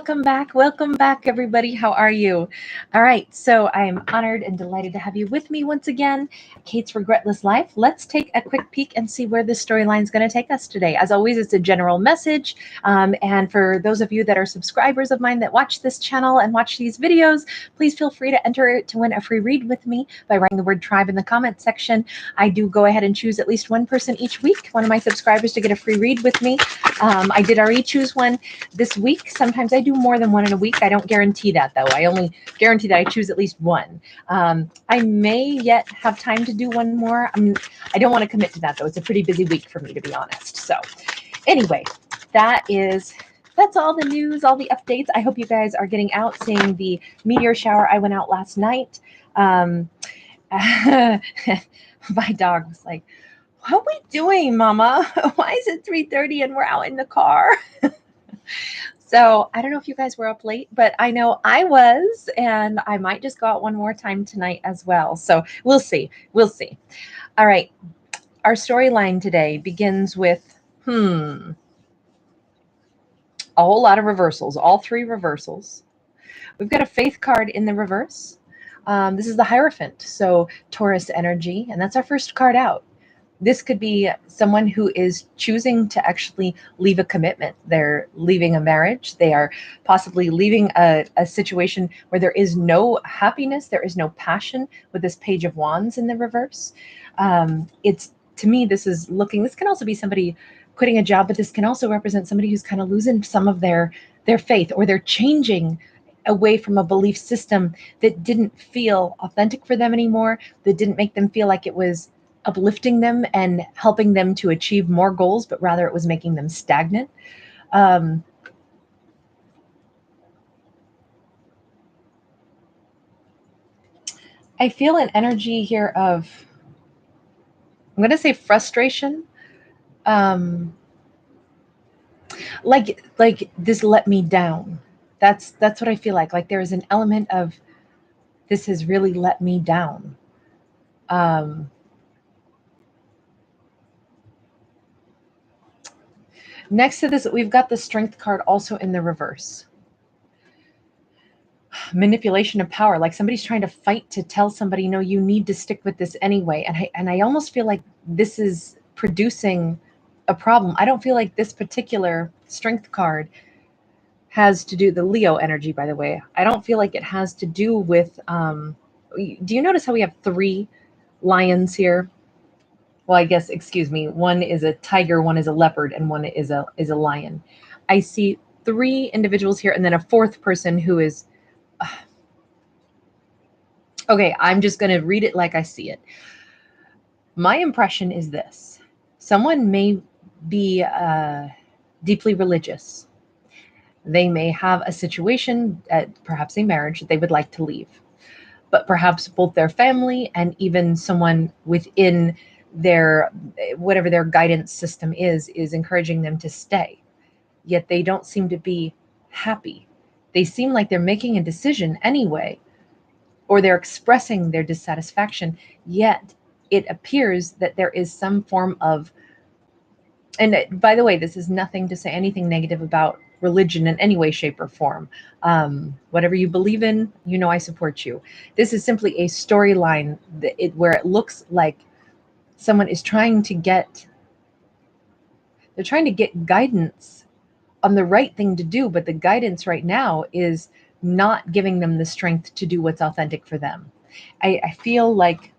welcome back, everybody. How are you? All right, so I am honored and delighted to have you with me once again. Kate's Regretless Life. Let's take a quick peek and see where this storyline is going to take us today. As always, it's a general message, and for those of you that are subscribers of mine that watch this channel and watch these videos, please feel free to enter to win a free read with me by writing the word tribe in the comment section. I do go ahead and choose at least one person each week, one of my subscribers, to get a free read with me. I did already choose one this week. Sometimes I do more than one in a week. I don't guarantee that, though. I only guarantee that I choose at least one. I may yet have time to do one more. I don't want to commit to that, though. It's a pretty busy week for me, to be honest. So anyway, that's all the news, all the updates. I hope you guys are getting out, seeing the meteor shower. I went out last night. My dog was like, "What are we doing, Mama? Why is it 3:30 and we're out in the car?" So I don't know if you guys were up late, but I know I was, and I might just go out one more time tonight as well. So we'll see. We'll see. All right. Our storyline today begins with, a whole lot of reversals, all three reversals. We've got a faith card in the reverse. This is the Hierophant, so Taurus energy, and that's our first card out. This could be someone who is choosing to actually leave a commitment. They're leaving a marriage. They are possibly leaving a situation where there is no happiness. There is no passion with this Page of Wands in the reverse. To me, this can also be somebody quitting a job, but this can also represent somebody who's kind of losing some of their faith, or they're changing away from a belief system that didn't feel authentic for them anymore, that didn't make them feel like it was uplifting them and helping them to achieve more goals, but rather it was making them stagnant. I feel an energy here of, I'm going to say, frustration. Like this let me down. That's what I feel like. Like there is an element of, this has really let me down. Next to this, we've got the Strength card also in the reverse. Manipulation of power, like somebody's trying to fight to tell somebody, no, you need to stick with this anyway. And I almost feel like this is producing a problem. I don't feel like this particular Strength card has to do, the Leo energy, by the way, I don't feel like it has to do with, do you notice how we have 3 lions here? Well, I guess, excuse me, one is a tiger, one is a leopard, and one is a lion. I see 3 individuals here, and then a 4th person who is, okay, I'm just going to read it like I see it. My impression is this. Someone may be deeply religious. They may have a situation, perhaps a marriage, that they would like to leave. But perhaps both their family and even someone within their, whatever their guidance system is encouraging them to stay. Yet they don't seem to be happy. They seem like they're making a decision anyway, or they're expressing their dissatisfaction, yet it appears that there is some form of, and by the way, this is nothing to say anything negative about religion in any way, shape, or form. Whatever you believe in, I support you. This is simply a storyline where it looks like someone is trying to get guidance on the right thing to do, but the guidance right now is not giving them the strength to do what's authentic for them. I feel like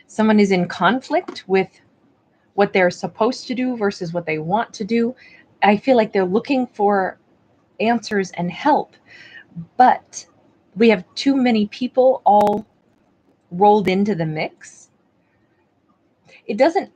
someone is in conflict with what they're supposed to do versus what they want to do. I feel like they're looking for answers and help, but we have too many people all rolled into the mix. It doesn't,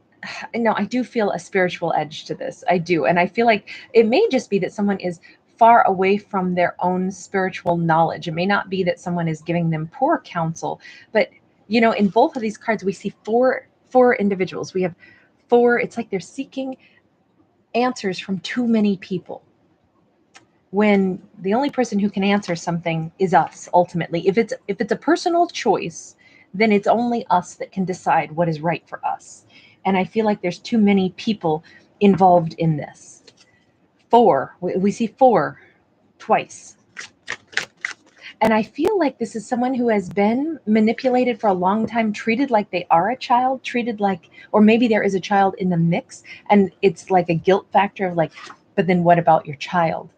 no, I do feel a spiritual edge to this. I do. And I feel like it may just be that someone is far away from their own spiritual knowledge. It may not be that someone is giving them poor counsel, but in both of these cards, we see four individuals. We have 4, it's like they're seeking answers from too many people, when the only person who can answer something is us. Ultimately, if it's a personal choice, then it's only us that can decide what is right for us. And I feel like there's too many people involved in this. 4. We see 4 twice. And I feel like this is someone who has been manipulated for a long time, treated like they are a child, treated like, or maybe there is a child in the mix, and it's like a guilt factor of like, but then what about your child?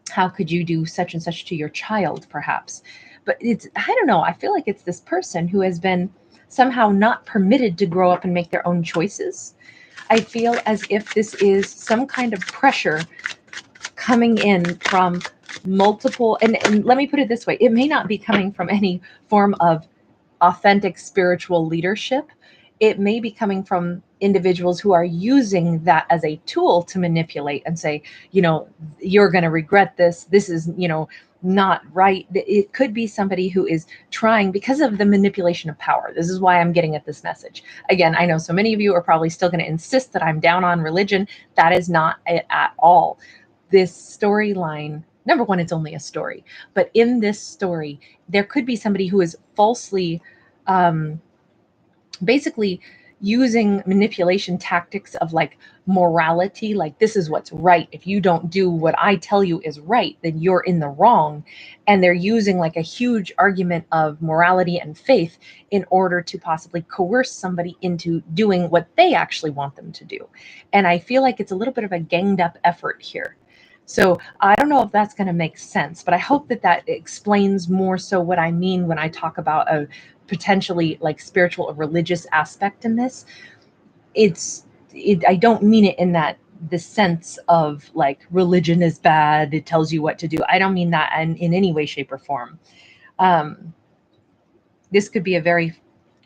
How could you do such and such to your child, perhaps? But it's, I don't know, I feel like it's this person who has been somehow not permitted to grow up and make their own choices. I feel as if this is some kind of pressure coming in from multiple, and let me put it this way, it may not be coming from any form of authentic spiritual leadership. It may be coming from individuals who are using that as a tool to manipulate and say, you know, you're going to regret this. This is, you know, not right. It could be somebody who is trying, because of the manipulation of power. This is why I'm getting at this message. Again, I know so many of you are probably still going to insist that I'm down on religion. That is not it at all. This storyline, number one, it's only a story, but in this story, there could be somebody who is falsely, basically using manipulation tactics of like morality, like this is what's right. If you don't do what I tell you is right, then you're in the wrong. And they're using like a huge argument of morality and faith in order to possibly coerce somebody into doing what they actually want them to do. And I feel like it's a little bit of a ganged up effort here. So I don't know if that's going to make sense, but I hope that that explains more so what I mean when I talk about a potentially like spiritual or religious aspect in this. I don't mean it in that the sense of like religion is bad, it tells you what to do. I don't mean that in any way, shape, or form. This could be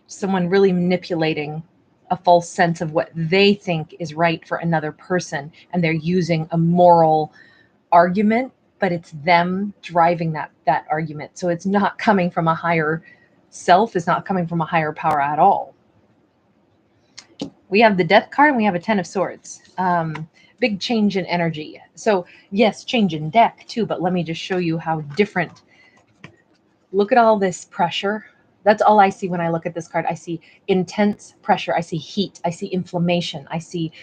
someone really manipulating a false sense of what they think is right for another person, and they're using a moral argument, but it's them driving that argument. So it's not coming from a higher self, it's not coming from a higher power at all. We have the Death card and we have a 10 of Swords. Big change in energy. So yes, change in deck too, but let me just show you how different. Look at all this pressure. That's all I see when I look at this card. I see intense pressure. I see heat. I see inflammation. I see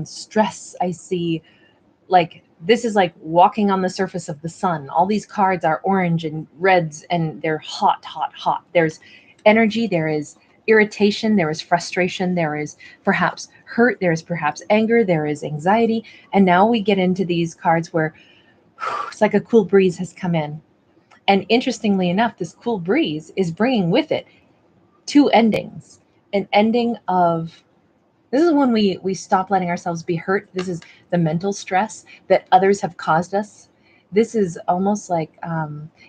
stress. I see like, this is like walking on the surface of the sun. All these cards are orange and reds and they're hot, hot, hot. There's energy, there is irritation, there is frustration, there is perhaps hurt, there is perhaps anger, there is anxiety. And now we get into these cards where it's like a cool breeze has come in. And interestingly enough, this cool breeze is bringing with it 2 endings. An ending of, this is when we stop letting ourselves be hurt. This is the mental stress that others have caused us. This is almost like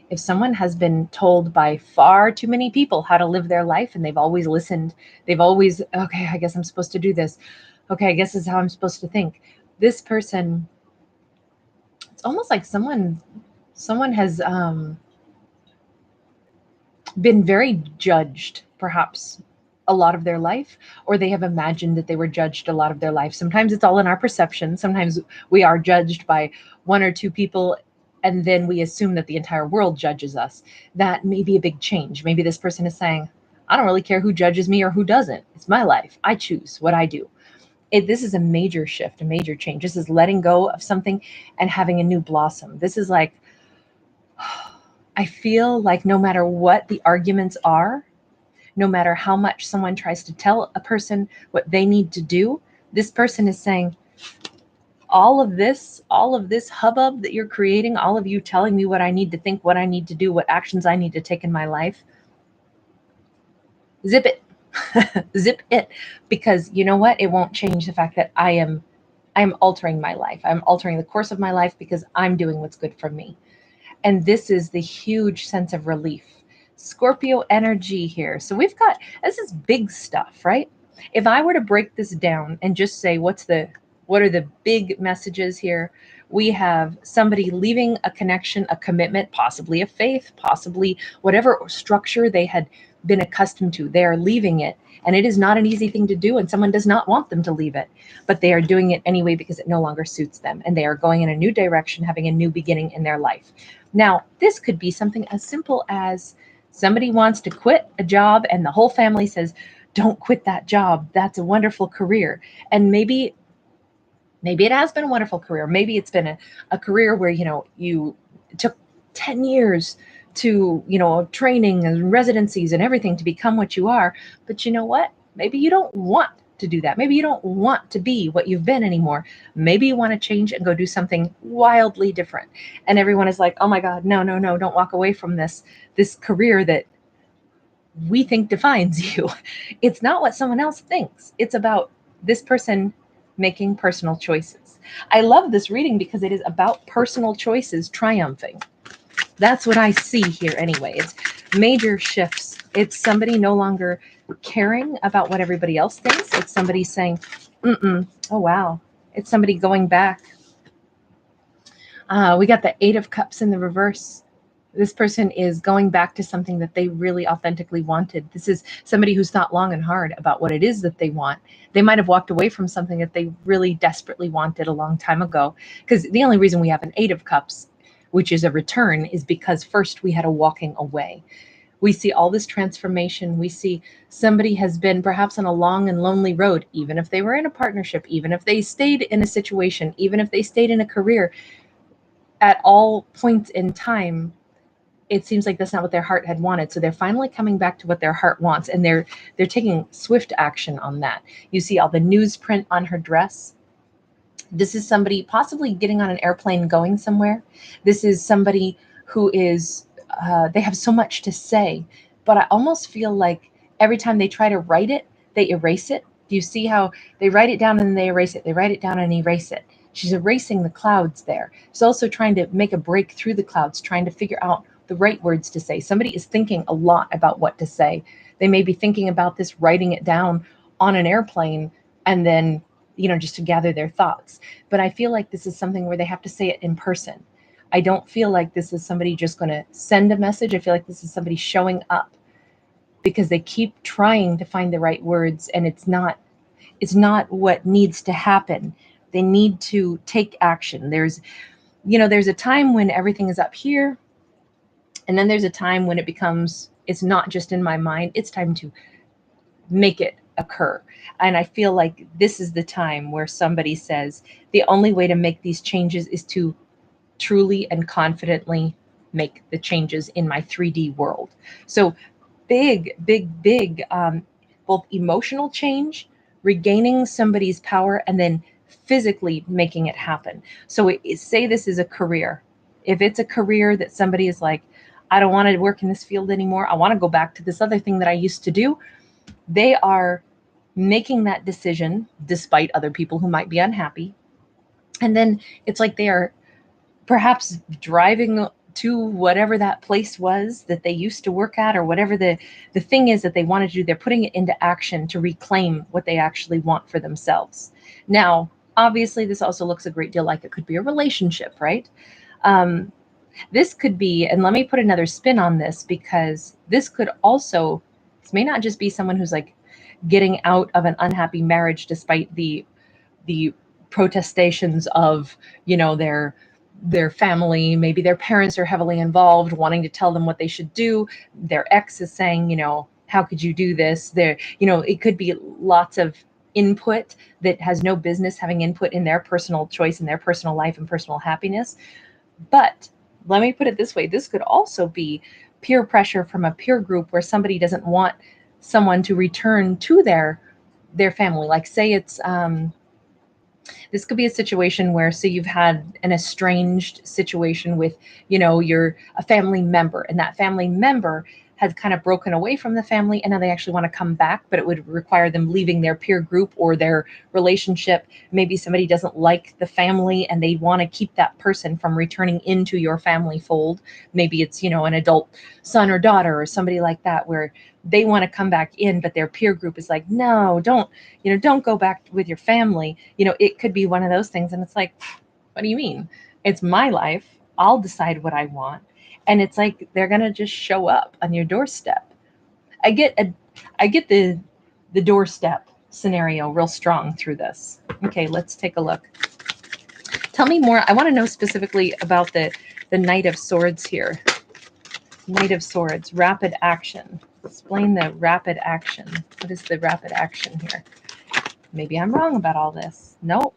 if someone has been told by far too many people how to live their life and they've always listened, they've always, okay, I guess I'm supposed to do this. Okay, I guess this is how I'm supposed to think. This person, it's almost like someone has been very judged, perhaps a lot of their life, or they have imagined that they were judged a lot of their life. Sometimes it's all in our perception. Sometimes we are judged by 1 or 2 people, and then we assume that the entire world judges us. That may be a big change. Maybe this person is saying, I don't really care who judges me or who doesn't. It's my life. I choose what I do. This is a major shift, a major change. This is letting go of something and having a new blossom. This is like, I feel like no matter what the arguments are, no matter how much someone tries to tell a person what they need to do, this person is saying, all of this hubbub that you're creating, all of you telling me what I need to think, what I need to do, what actions I need to take in my life, zip it. Zip it. Because you know what? It won't change the fact that I am altering my life. I'm altering the course of my life because I'm doing what's good for me. And this is the huge sense of relief. Scorpio energy here. So we've got, this is big stuff, right? If I were to break this down and just say, what are the big messages here? We have somebody leaving a connection, a commitment, possibly a faith, possibly whatever structure they had been accustomed to. They are leaving it. And it is not an easy thing to do. And someone does not want them to leave it, but they are doing it anyway because it no longer suits them. And they are going in a new direction, having a new beginning in their life. Now, this could be something as simple as somebody wants to quit a job and the whole family says, don't quit that job. That's a wonderful career. And maybe Maybe it has been a wonderful career. Maybe it's been a career where, you know, you took 10 years to, you know, training and residencies and everything to become what you are. But you know what? Maybe you don't want to do that. Maybe you don't want to be what you've been anymore. Maybe you want to change and go do something wildly different. And everyone is like, oh my God, no, no, no, don't walk away from this career that we think defines you. It's not what someone else thinks. It's about this person making personal choices. I love this reading because it is about personal choices triumphing. That's what I see here anyway. It's major shifts. It's somebody no longer caring about what everybody else thinks. It's somebody saying, oh wow. It's somebody going back. We got the 8 of Cups in the reverse. This person is going back to something that they really authentically wanted. This is somebody who's thought long and hard about what it is that they want. They might have walked away from something that they really desperately wanted a long time ago. Because the only reason we have an 8 of Cups, which is a return, is because first we had a walking away. We see all this transformation. We see somebody has been perhaps on a long and lonely road, even if they were in a partnership, even if they stayed in a situation, even if they stayed in a career. At all points in time, it seems like that's not what their heart had wanted. So they're finally coming back to what their heart wants, and they're taking swift action on that. You see all the newsprint on her dress. This is somebody possibly getting on an airplane going somewhere. This is somebody who is, they have so much to say, but I almost feel like every time they try to write it, they erase it. Do you see how they write it down and then they erase it? They write it down and erase it. She's erasing the clouds there. She's also trying to make a break through the clouds, trying to figure out the right words to say. Somebody is thinking a lot about what to say. They may be thinking about this, writing it down on an airplane, and then, you know, just to gather their thoughts. But I feel like this is something where they have to say it in person. I don't feel like this is somebody just going to send a message. I feel like this is somebody showing up because they keep trying to find the right words, and it's not what needs to happen. They need to take action. There's a time when everything is up here, and then there's a time when it becomes, it's not just in my mind, it's time to make it occur. And I feel like this is the time where somebody says, the only way to make these changes is to truly and confidently make the changes in my 3D world. So big, both emotional change, regaining somebody's power, and then physically making it happen. So say this is a career. If it's a career that somebody is like, I don't want to work in this field anymore, I want to go back to this other thing that I used to do, they are making that decision despite other people who might be unhappy. And then it's like they are perhaps driving to whatever that place was that they used to work at, or whatever the thing is that they wanted to do. They're putting it into action to reclaim what they actually want for themselves. Now, obviously, this also looks a great deal like it could be a relationship, right? This could be, and let me put another spin on this, because this may not just be someone who's like getting out of an unhappy marriage despite the protestations of, their family. Maybe their parents are heavily involved, wanting to tell them what they should do. Their ex is saying, how could you do this? It could be lots of input that has no business having input in their personal choice and their personal life and personal happiness. But let me put it this way. This could also be peer pressure from a peer group where somebody doesn't want someone to return to their family. Like, say it's, this could be a situation where, say you've had an estranged situation with, you're a family member, and that family member has kind of broken away from the family, and now they actually want to come back, but it would require them leaving their peer group or their relationship. Maybe somebody doesn't like the family and they want to keep that person from returning into your family fold. Maybe it's, an adult son or daughter or somebody like that, where they want to come back in, but their peer group is like, no, don't go back with your family. It could be one of those things. And it's like, what do you mean? It's my life. I'll decide what I want. And it's like, they're going to just show up on your doorstep. I get the doorstep scenario real strong through this. Okay, let's take a look. Tell me more. I want to know specifically about the Knight of Swords here. Knight of Swords, rapid action. Explain the rapid action. What is the rapid action here? Maybe I'm wrong about all this. Nope.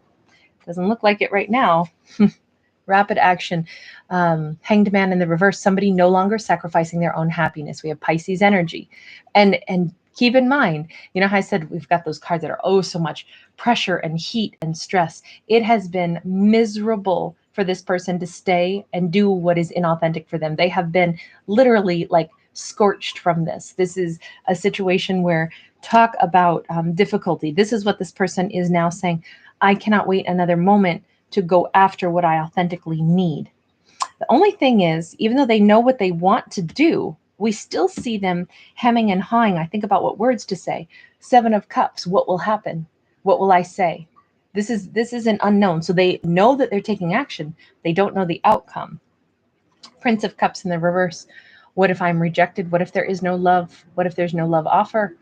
Doesn't look like it right now. Rapid action. Hanged Man in the reverse. Somebody no longer sacrificing their own happiness. We have Pisces energy. And keep in mind, you know how I said we've got those cards that are oh so much pressure and heat and stress. It has been miserable for this person to stay and do what is inauthentic for them. They have been literally like scorched from this. This is a situation where talk about difficulty. This is what this person is now saying. I cannot wait another moment to go after what I authentically need. The only thing is, even though they know what they want to do, we still see them hemming and hawing. I think about what words to say. 7 of Cups. What will happen? What will I say? This is an unknown. So they know that they're taking action. They don't know the outcome. Prince of Cups in the reverse. What if I'm rejected? What if there is no love? What if there's no love offer?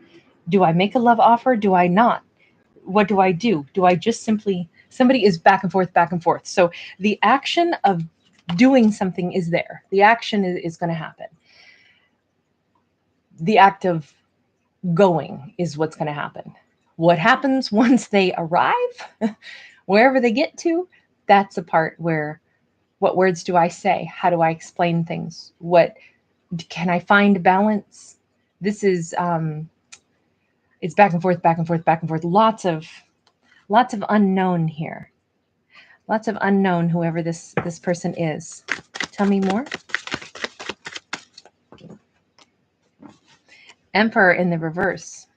Do I make a love offer? Do I not? What do I do? Do I just simply, somebody is back and forth, back and forth. So the action of doing something is there. The action is going to happen. The act of going is what's going to happen. What happens once they arrive, wherever they get to, that's a part where, what words do I say? How do I explain things? What can I find balance? This is, it's back and forth, back and forth, back and forth. Lots of unknown here. Lots of unknown, whoever this person is. Tell me more. Emperor in the reverse.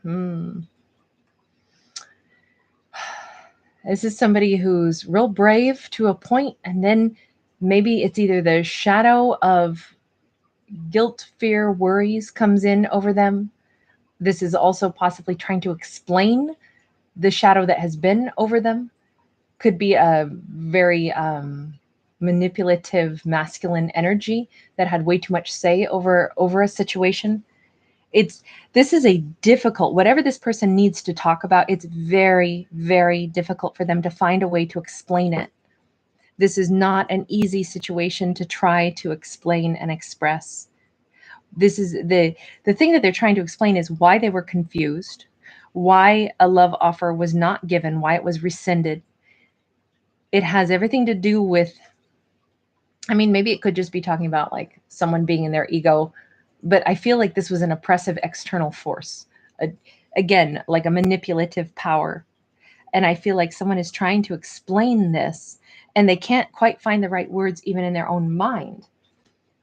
This is somebody who's real brave to a point, and then maybe it's either the shadow of guilt, fear, worries comes in over them. This is also possibly trying to explain the shadow that has been over them. Could be a very manipulative masculine energy that had way too much say over a situation. This is a difficult, whatever this person needs to talk about, it's very, very difficult for them to find a way to explain it. This is not an easy situation to try to explain and express. This is the thing that they're trying to explain is why they were confused, why a love offer was not given, why it was rescinded. It has everything to do with, I mean, maybe it could just be talking about like someone being in their ego, but I feel like this was an oppressive external force. Again, like a manipulative power. And I feel like someone is trying to explain this and they can't quite find the right words even in their own mind.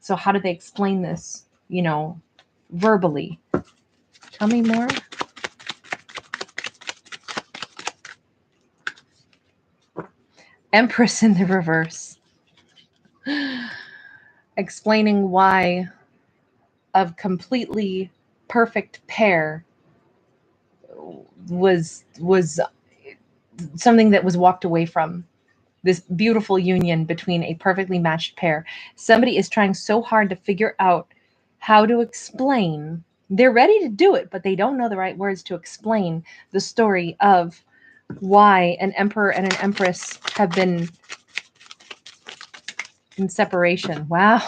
So how do they explain this, you know, verbally? Tell me more. Empress in the reverse. Explaining why of completely perfect pair was something that was walked away from. This beautiful union between a perfectly matched pair. Somebody is trying so hard to figure out how to explain. They're ready to do it, but they don't know the right words to explain the story of why an emperor and an empress have been in separation. Wow.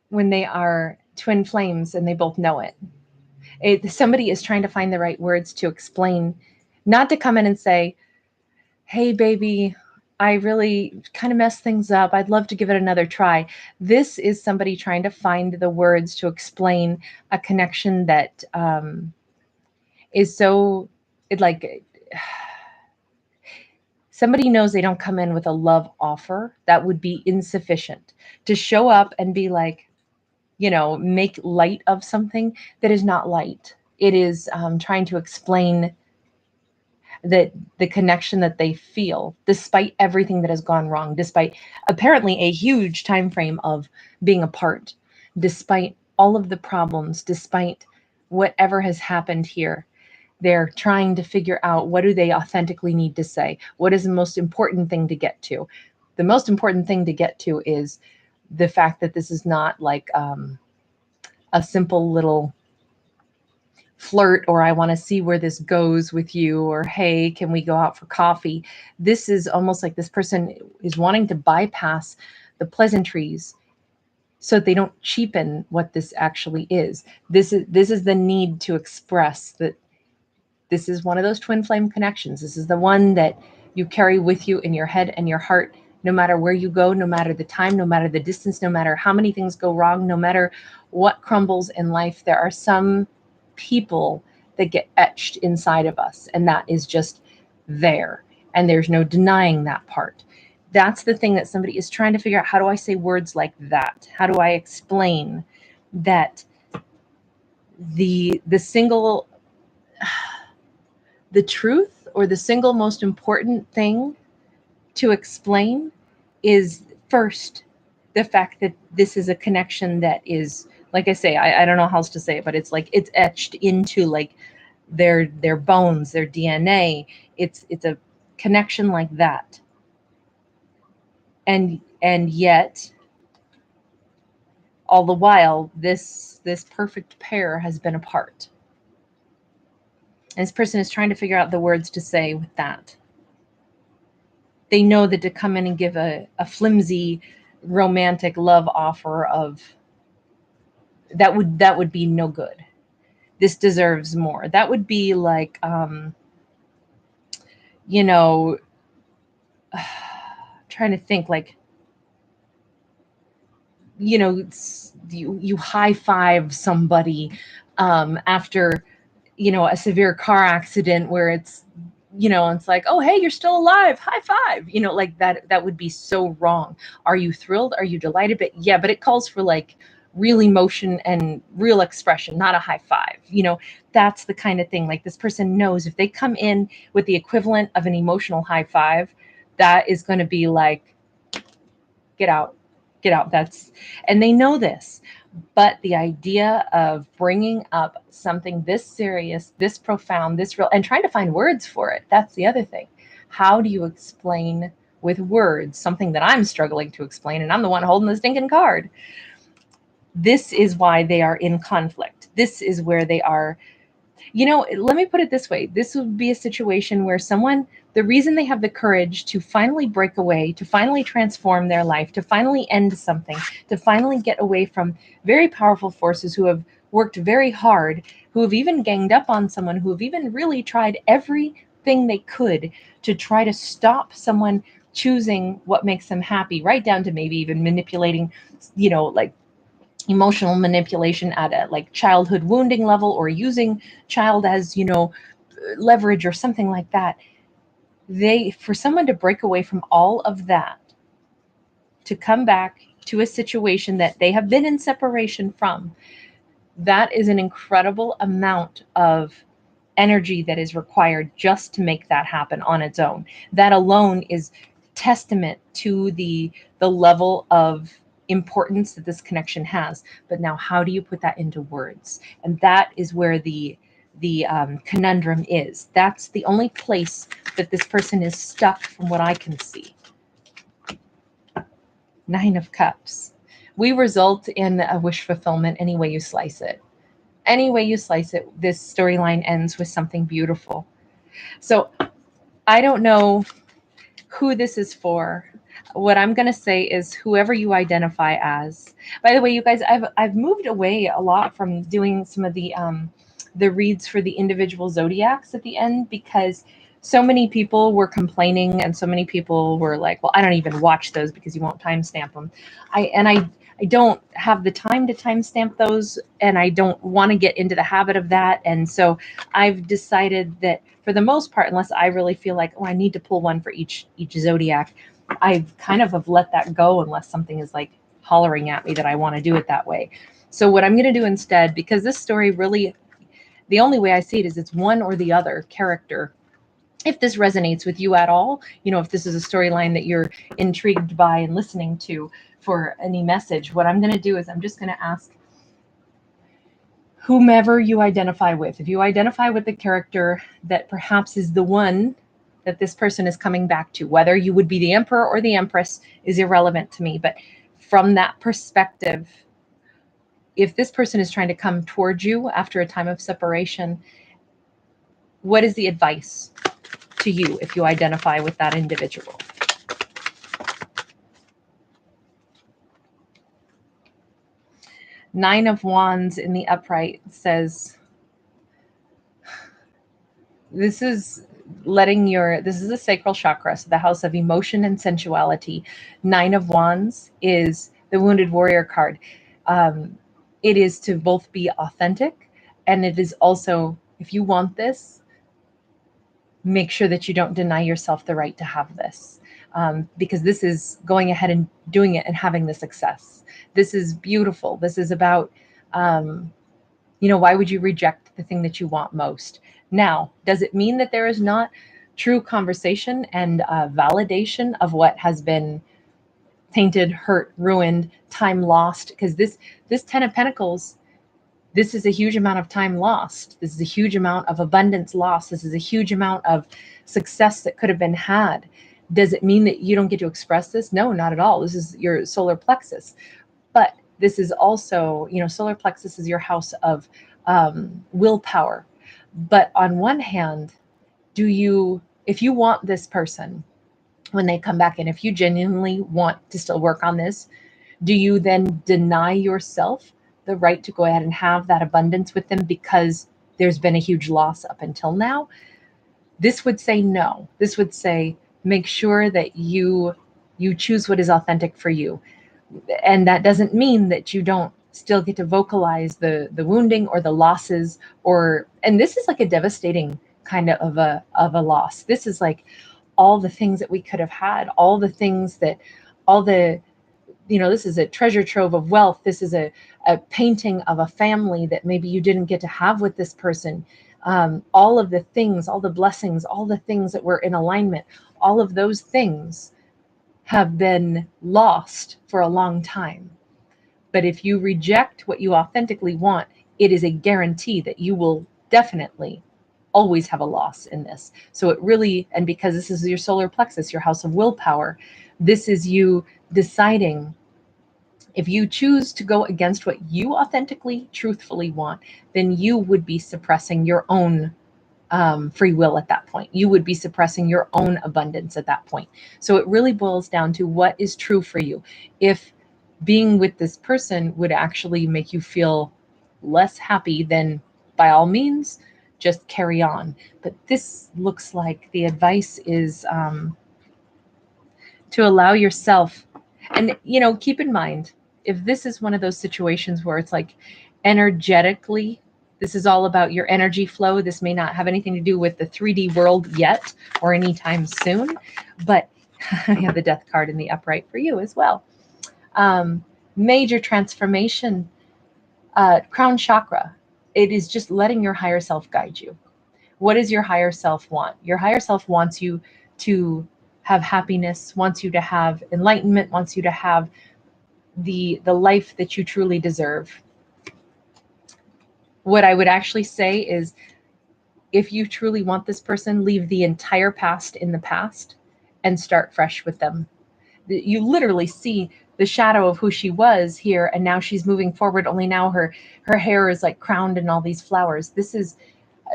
When they are twin flames and they both know it. Somebody is trying to find the right words to explain, not to come in and say, hey, baby, I really kind of messed things up. I'd love to give it another try. This is somebody trying to find the words to explain a connection that is so, somebody knows they don't come in with a love offer. That would be insufficient. To show up and be like, you know, make light of something that is not light. It is trying to explain that the connection that they feel despite everything that has gone wrong, despite apparently a huge time frame of being apart, despite all of the problems, despite whatever has happened here. They're trying to figure out, what do they authentically need to say? What is the most important thing to get to? The most important thing to get to is the fact that this is not like a simple little flirt, or I want to see where this goes with you, or hey, can we go out for coffee? This is almost like this person is wanting to bypass the pleasantries so that they don't cheapen what this actually is. This is the need to express that This is one of those twin flame connections. This is the one that you carry with you in your head and your heart, no matter where you go, no matter the time, no matter the distance, no matter how many things go wrong, no matter what crumbles in life. There are some people that get etched inside of us, and that is just there. And there's no denying that part. That's the thing that somebody is trying to figure out. How do I say words like that? How do I explain that the single, the truth, or the single most important thing to explain is first the fact that this is a connection that is, like I say, I don't know how else to say it, but it's like it's etched into like their bones, their DNA. It's a connection like that. And yet all the while this perfect pair has been apart. And this person is trying to figure out the words to say with that. They know that to come in and give a flimsy romantic love offer of that would be no good. This deserves more. That would be like you know, trying to think, like, you know, you high five somebody after, you know, a severe car accident where it's, you know, it's like, oh, hey, you're still alive, high five, you know, like that would be so wrong. Are you thrilled? Are you delighted? But yeah, but it calls for like real emotion and real expression, not a high five. You know, that's the kind of thing. Like, this person knows if they come in with the equivalent of an emotional high five, that is going to be like, get out, get out. That's, and they know this. But the idea of bringing up something this serious, this profound, this real, and trying to find words for it, that's the other thing. How do you explain with words something that I'm struggling to explain, and I'm the one holding the stinking card? This is why they are in conflict. This is where they are. You know, let me put it this way. This would be a situation where someone, the reason they have the courage to finally break away, to finally transform their life, to finally end something, to finally get away from very powerful forces who have worked very hard, who have even ganged up on someone, who have even really tried everything they could to try to stop someone choosing what makes them happy, right down to maybe even manipulating, you know, like emotional manipulation at a like childhood wounding level, or using child as, you know, leverage or something like that. They, for someone to break away from all of that, to come back to a situation that they have been in separation from, that is an incredible amount of energy that is required just to make that happen on its own. That alone is testament to the level of importance that this connection has. But now, how do you put that into words? And that is where the conundrum is. That's the only place that this person is stuck, from what I can see. Nine of Cups. We result in a wish fulfillment any way you slice it. Any way you slice it, this storyline ends with something beautiful. So I don't know who this is for. What I'm going to say is whoever you identify as. By the way, you guys, I've moved away a lot from doing some of the reads for the individual zodiacs at the end, because so many people were complaining, and so many people were like, well, I don't even watch those because you won't timestamp them. I don't have the time to timestamp those, and I don't want to get into the habit of that. And so I've decided that for the most part, unless I really feel like, oh, I need to pull one for each zodiac, I kind of have let that go, unless something is like hollering at me that I want to do it that way. So what I'm going to do instead, because this story really, the only way I see it is it's one or the other character. If this resonates with you at all, you know, if this is a storyline that you're intrigued by and listening to for any message, what I'm going to do is I'm just going to ask whomever you identify with. If you identify with the character that perhaps is the one that this person is coming back to, whether you would be the Emperor or the Empress is irrelevant to me. But from that perspective, if this person is trying to come towards you after a time of separation, what is the advice to you if you identify with that individual? Nine of Wands in the upright says, This is this is a sacral chakra, so the house of emotion and sensuality. 9 of Wands is the Wounded Warrior card. It is to both be authentic, and it is also, if you want this, make sure that you don't deny yourself the right to have this, because this is going ahead and doing it and having the success. This is beautiful. This is about, why would you reject the thing that you want most? Now, does it mean that there is not true conversation and validation of what has been tainted, hurt, ruined, time lost? Because this 10 of Pentacles, this is a huge amount of time lost. This is a huge amount of abundance lost. This is a huge amount of success that could have been had. Does it mean that you don't get to express this? No, not at all. This is your solar plexus. But this is also, solar plexus is your house of willpower. But on one hand, if you want this person, when they come back in, if you genuinely want to still work on this, do you then deny yourself the right to go ahead and have that abundance with them because there's been a huge loss up until now? This would say no. This would say, make sure that you choose what is authentic for you. And that doesn't mean that you don't still get to vocalize the wounding or the losses, and this is like a devastating kind of a loss. This is like all the things that we could have had, this is a treasure trove of wealth. This is a painting of a family that maybe you didn't get to have with this person. All of the things, all the blessings, all the things that were in alignment, all of those things have been lost for a long time. But if you reject what you authentically want, it is a guarantee that you will definitely always have a loss in this. So it really, and because this is your solar plexus, your house of willpower, this is you deciding, if you choose to go against what you authentically, truthfully want, then you would be suppressing your own free will at that point. You would be suppressing your own abundance at that point. So it really boils down to what is true for you. If being with this person would actually make you feel less happy, then by all means, just carry on. But this looks like the advice is to allow yourself, and keep in mind, if this is one of those situations where it's like energetically, this is all about your energy flow. This may not have anything to do with the 3D world yet or anytime soon, but I have the death card in the upright for you as well. Major transformation, crown chakra. It is just letting your higher self guide you. What does your higher self want? Your higher self wants you to have happiness, wants you to have enlightenment, wants you to have the life that you truly deserve. What I would actually say is, if you truly want this person, leave the entire past in the past and start fresh with them. You literally see the shadow of who she was here, and now she's moving forward, only now her hair is like crowned in all these flowers. This is,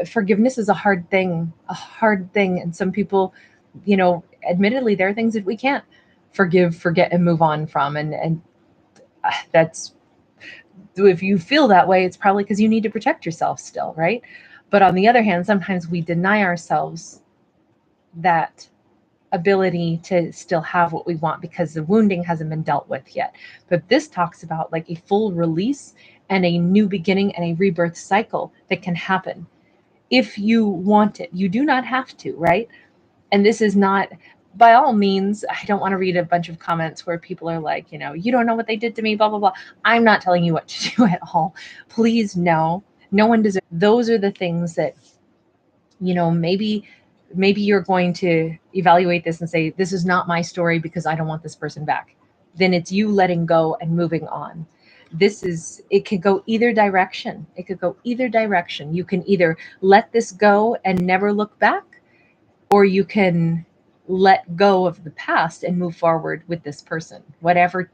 forgiveness is a hard thing, and some people, admittedly, there are things that we can't forgive, forget, and move on from, and that's, if you feel that way, it's probably because you need to protect yourself still, right? But on the other hand, sometimes we deny ourselves that ability to still have what we want because the wounding hasn't been dealt with yet. But this talks about like a full release and a new beginning and a rebirth cycle that can happen if you want it. You do not have to, right? And this is not, by all means, I don't want to read a bunch of comments where people are like, you don't know what they did to me, blah, blah, blah. I'm not telling you what to do at all. Please, no one deserves. Those are the things that, maybe you're going to evaluate this and say, this is not my story because I don't want this person back. Then it's you letting go and moving on. It could go either direction. You can either let this go and never look back, or you can let go of the past and move forward with this person. Whatever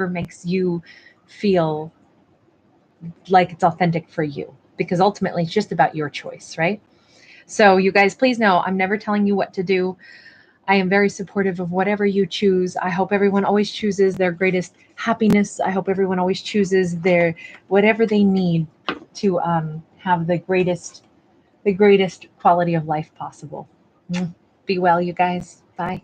makes you feel like it's authentic for you, because ultimately it's just about your choice, right? So you guys, please know, I'm never telling you what to do. I am very supportive of whatever you choose. I hope everyone always chooses their greatest happiness. I hope everyone always chooses their whatever they need to have the greatest the greatest quality of life possible. Be well, you guys. Bye.